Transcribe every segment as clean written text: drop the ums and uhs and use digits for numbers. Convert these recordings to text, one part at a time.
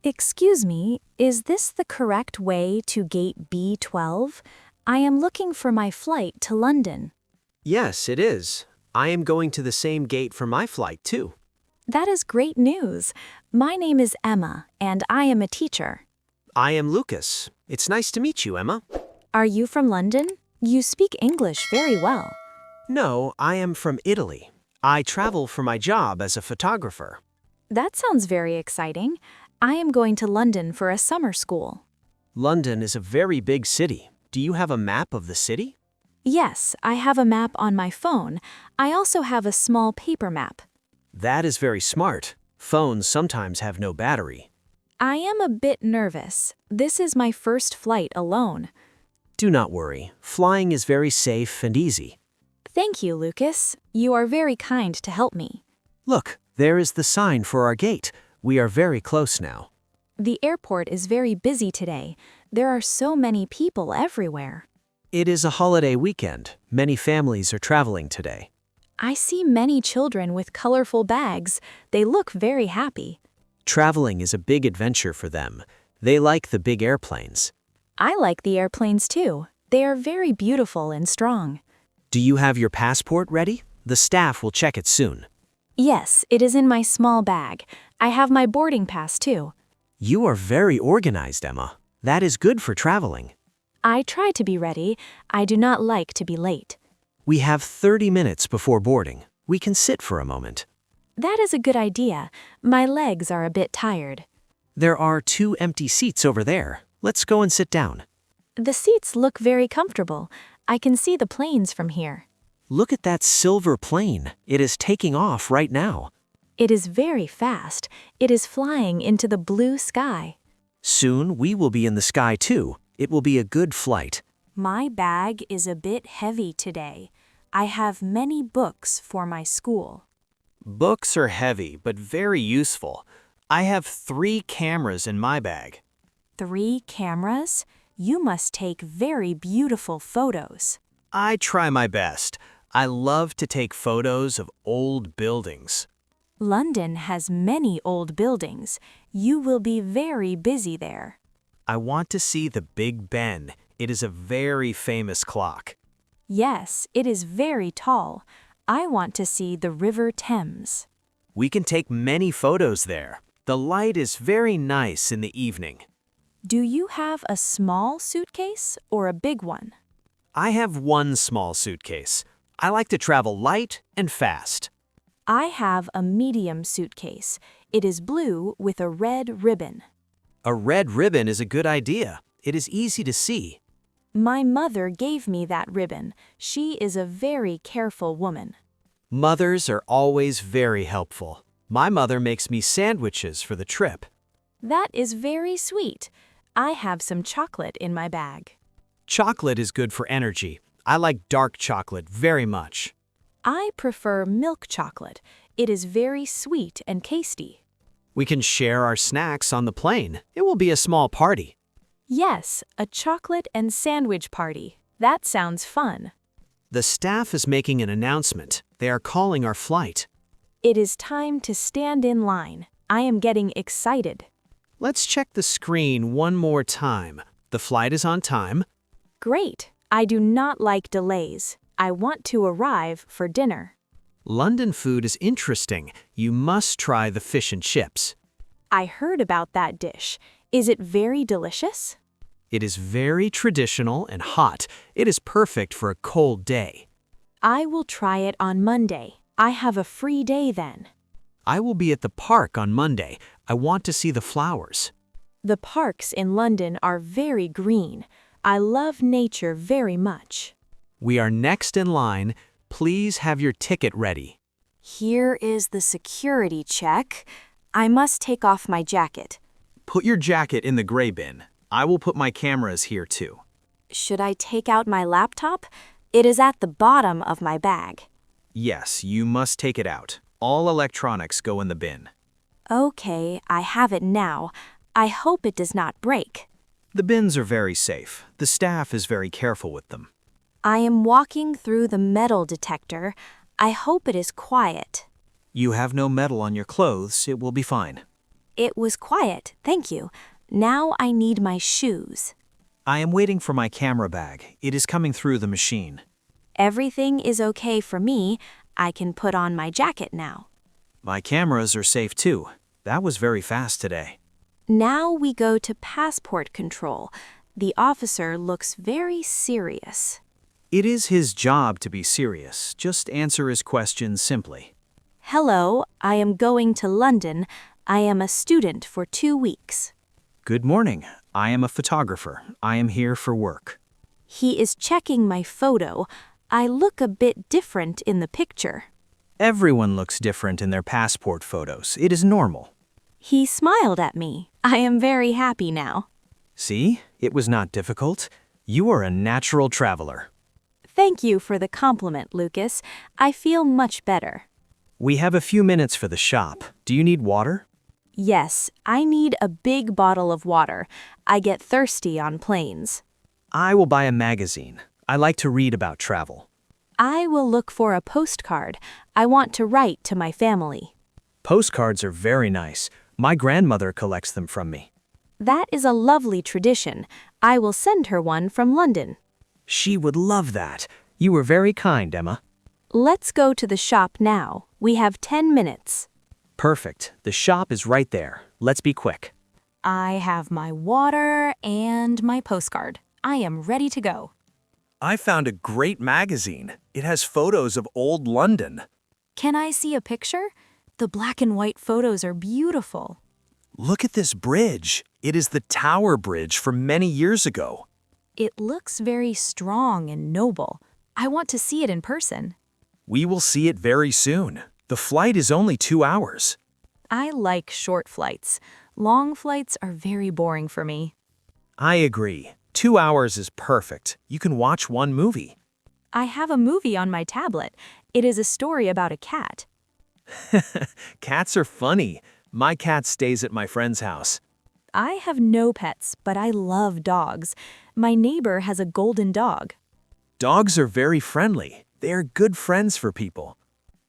Excuse me, is this the correct way to gate B12? I am looking for my flight to London. Yes, it is. I am going to the same gate for my flight, too. That is great news. My name is Emma, and I am a teacher. I am Lucas. It's nice to meet you, Emma. Are you from London? You speak English very well. No, I am from Italy. I travel for my job as a photographer. That sounds very exciting. I am going to London for a summer school. London is a very big city. Do you have a map of the city? Yes, I have a map on my phone. I also have a small paper map. That is very smart. Phones sometimes have no battery. I am a bit nervous. This is my first flight alone. Do not worry. Flying is very safe and easy. Thank you, Lucas. You are very kind to help me. Look, there is the sign for our gate. We are very close now. The airport is very busy today. There are so many people everywhere. It is a holiday weekend. Many families are traveling today. I see many children with colorful bags. They look very happy. Traveling is a big adventure for them. They like the big airplanes. I like the airplanes too. They are very beautiful and strong. Do you have your passport ready? The staff will check it soon. Yes, it is in my small bag. I have my boarding pass too. You are very organized, Emma. That is good for traveling. I try to be ready. I do not like to be late. We have 30 minutes before boarding. We can sit for a moment. That is a good idea. My legs are a bit tired. There are 2 empty seats over there. Let's go and sit down. The seats look very comfortable. I can see the planes from here. Look at that silver plane. It is taking off right now. It is very fast. It is flying into the blue sky. Soon we will be in the sky too. It will be a good flight. My bag is a bit heavy today. I have many books for my school. Books are heavy, but very useful. I have 3 cameras in my bag. 3 cameras? You must take very beautiful photos. I try my best. I love to take photos of old buildings. London has many old buildings. You will be very busy there. I want to see the Big Ben. It is a very famous clock. Yes, it is very tall. I want to see the River Thames. We can take many photos there. The light is very nice in the evening. Do you have a small suitcase or a big one? I have 1 small suitcase. I like to travel light and fast. I have a medium suitcase. It is blue with a red ribbon. A red ribbon is a good idea. It is easy to see. My mother gave me that ribbon. She is a very careful woman. Mothers are always very helpful. My mother makes me sandwiches for the trip. That is very sweet. I have some chocolate in my bag. Chocolate is good for energy. I like dark chocolate very much. I prefer milk chocolate. It is very sweet and tasty. We can share our snacks on the plane. It will be a small party. Yes, a chocolate and sandwich party. That sounds fun. The staff is making an announcement. They are calling our flight. It is time to stand in line. I am getting excited. Let's check the screen one more time. The flight is on time. Great. I do not like delays. I want to arrive for dinner. London food is interesting. You must try the fish and chips. I heard about that dish. Is it very delicious? It is very traditional and hot. It is perfect for a cold day. I will try it on Monday. I have a free day then. I will be at the park on Monday. I want to see the flowers. The parks in London are very green. I love nature very much. We are next in line. Please have your ticket ready. Here is the security check. I must take off my jacket. Put your jacket in the gray bin. I will put my cameras here too. Should I take out my laptop? It is at the bottom of my bag. Yes, you must take it out. All electronics go in the bin. Okay, I have it now. I hope it does not break. The bins are very safe. The staff is very careful with them. I am walking through the metal detector. I hope it is quiet. You have no metal on your clothes. It will be fine. It was quiet, thank you. Now I need my shoes. I am waiting for my camera bag. It is coming through the machine. Everything is okay for me. I can put on my jacket now. My cameras are safe too. That was very fast today. Now we go to passport control. The officer looks very serious. It is his job to be serious. Just answer his questions simply. Hello, I am going to London. I am a student for 2 weeks. Good morning. I am a photographer. I am here for work. He is checking my photo. I look a bit different in the picture. Everyone looks different in their passport photos. It is normal. He smiled at me. I am very happy now. See? It was not difficult. You are a natural traveler. Thank you for the compliment, Lucas. I feel much better. We have a few minutes for the shop. Do you need water? Yes, I need a big bottle of water. I get thirsty on planes. I will buy a magazine. I like to read about travel. I will look for a postcard. I want to write to my family. Postcards are very nice. My grandmother collects them from me. That is a lovely tradition. I will send her one from London. She would love that. You were very kind, Emma. Let's go to the shop now. We have 10 minutes. Perfect. The shop is right there. Let's be quick. I have my water and my postcard. I am ready to go. I found a great magazine. It has photos of old London. Can I see a picture? The black and white photos are beautiful. Look at this bridge. It is the Tower Bridge from many years ago. It looks very strong and noble. I want to see it in person. We will see it very soon. The flight is only 2 hours. I like short flights. Long flights are very boring for me. I agree. 2 hours is perfect. You can watch one movie. I have a movie on my tablet. It is a story about a cat. Cats are funny. My cat stays at my friend's house. I have no pets, but I love dogs. My neighbor has a golden dog. Dogs are very friendly. They are good friends for people.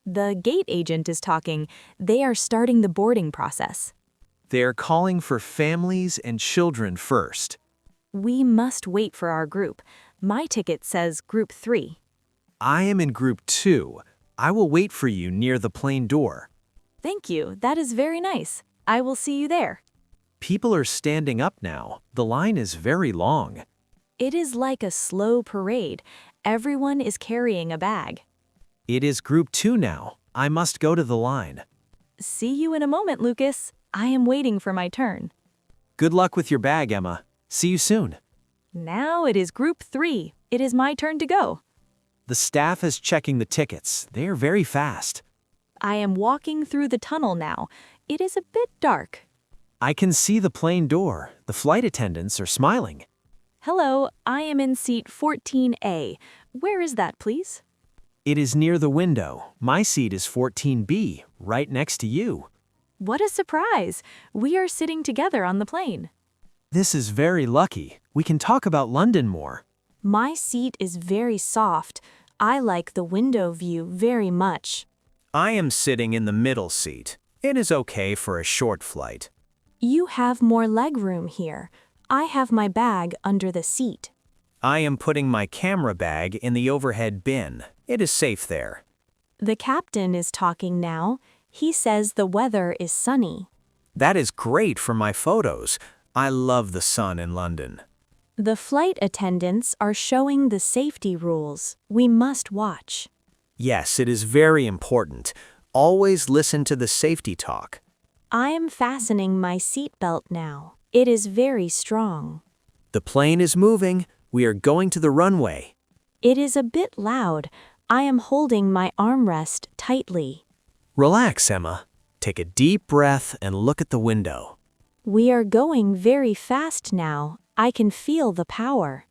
The gate agent is talking. They are starting the boarding process. They are calling for families and children first. We must wait for our group. My ticket says Group 3. I am in Group 2. I will wait for you near the plane door. Thank you. That is very nice. I will see you there. People are standing up now. The line is very long. It is like a slow parade. Everyone is carrying a bag. It is Group 2 now. I must go to the line. See you in a moment, Lucas. I am waiting for my turn. Good luck with your bag, Emma. See you soon. Now it is Group 3. It is my turn to go. The staff is checking the tickets. They are very fast. I am walking through the tunnel now. It is a bit dark. I can see the plane door. The flight attendants are smiling. Hello, I am in seat 14A. Where is that, please? It is near the window. My seat is 14B, right next to you. What a surprise! We are sitting together on the plane. This is very lucky. We can talk about London more. My seat is very soft. I like the window view very much. I am sitting in the middle seat. It is okay for a short flight. You have more legroom here. I have my bag under the seat. I am putting my camera bag in the overhead bin. It is safe there. The captain is talking now. He says the weather is sunny. That is great for my photos. I love the sun in London. The flight attendants are showing the safety rules. We must watch. Yes, it is very important. Always listen to the safety talk. I am fastening my seatbelt now. It is very strong. The plane is moving. We are going to the runway. It is a bit loud. I am holding my armrest tightly. Relax, Emma. Take a deep breath and look at the window. We are going very fast now. I can feel the power.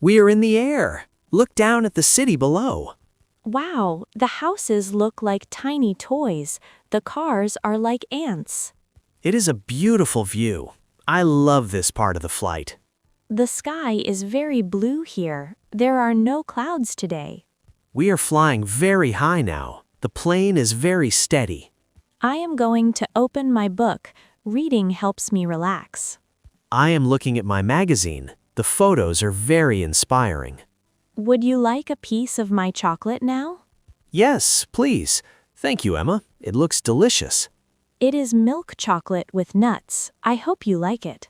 We are in the air. Look down at the city below. Wow, the houses look like tiny toys. The cars are like ants. It is a beautiful view. I love this part of the flight. The sky is very blue here. There are no clouds today. We are flying very high now. The plane is very steady. I am going to open my book. Reading helps me relax. I am looking at my magazine. The photos are very inspiring. Would you like a piece of my chocolate now? Yes, please. Thank you, Emma. It looks delicious. It is milk chocolate with nuts. I hope you like it.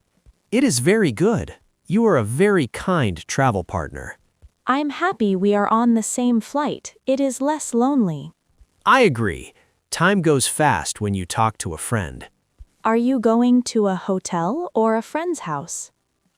It is very good. You are a very kind travel partner. I'm happy we are on the same flight. It is less lonely. I agree. Time goes fast when you talk to a friend. Are you going to a hotel or a friend's house?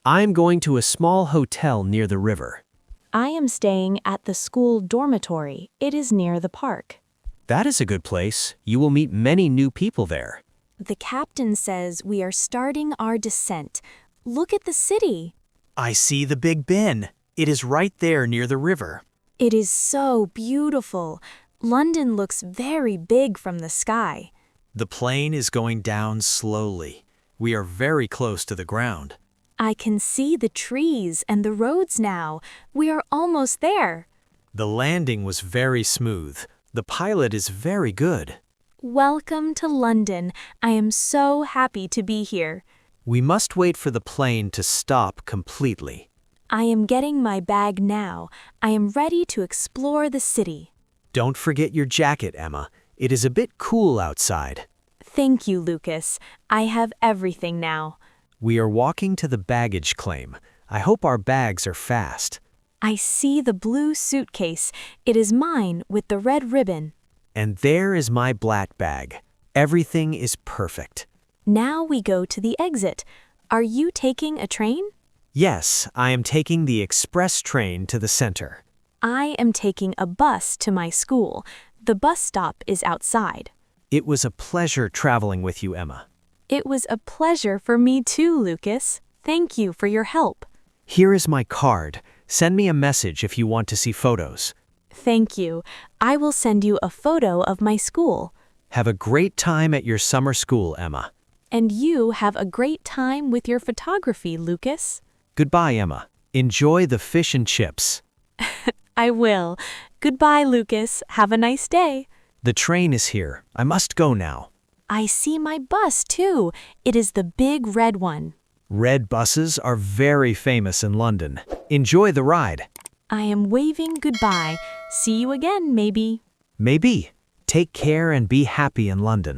I am going to a small hotel near the river. I am staying at the school dormitory. It is near the park. That is a good place. You will meet many new people there. The captain says we are starting our descent. Look at the city. I see the Big Ben. It is right there near the river. It is so beautiful. London looks very big from the sky. The plane is going down slowly. We are very close to the ground. I can see the trees and the roads now. We are almost there. The landing was very smooth. The pilot is very good. Welcome to London. I am so happy to be here. We must wait for the plane to stop completely. I am getting my bag now. I am ready to explore the city. Don't forget your jacket, Emma. It is a bit cool outside. Thank you, Lucas. I have everything now. We are walking to the baggage claim. I hope our bags are fast. I see the blue suitcase. It is mine with the red ribbon. And there is my black bag. Everything is perfect. Now we go to the exit. Are you taking a train? Yes, I am taking the express train to the center. I am taking a bus to my school. The bus stop is outside. It was a pleasure traveling with you, Emma. It was a pleasure for me too, Lucas. Thank you for your help. Here is my card. Send me a message if you want to see photos. Thank you. I will send you a photo of my school. Have a great time at your summer school, Emma. And you have a great time with your photography, Lucas. Goodbye, Emma. Enjoy the fish and chips. I will. Goodbye, Lucas. Have a nice day. The train is here. I must go now. I see my bus, too. It is the big red one. Red buses are very famous in London. Enjoy the ride. I am waving goodbye. See you again, maybe. Maybe. Take care and be happy in London.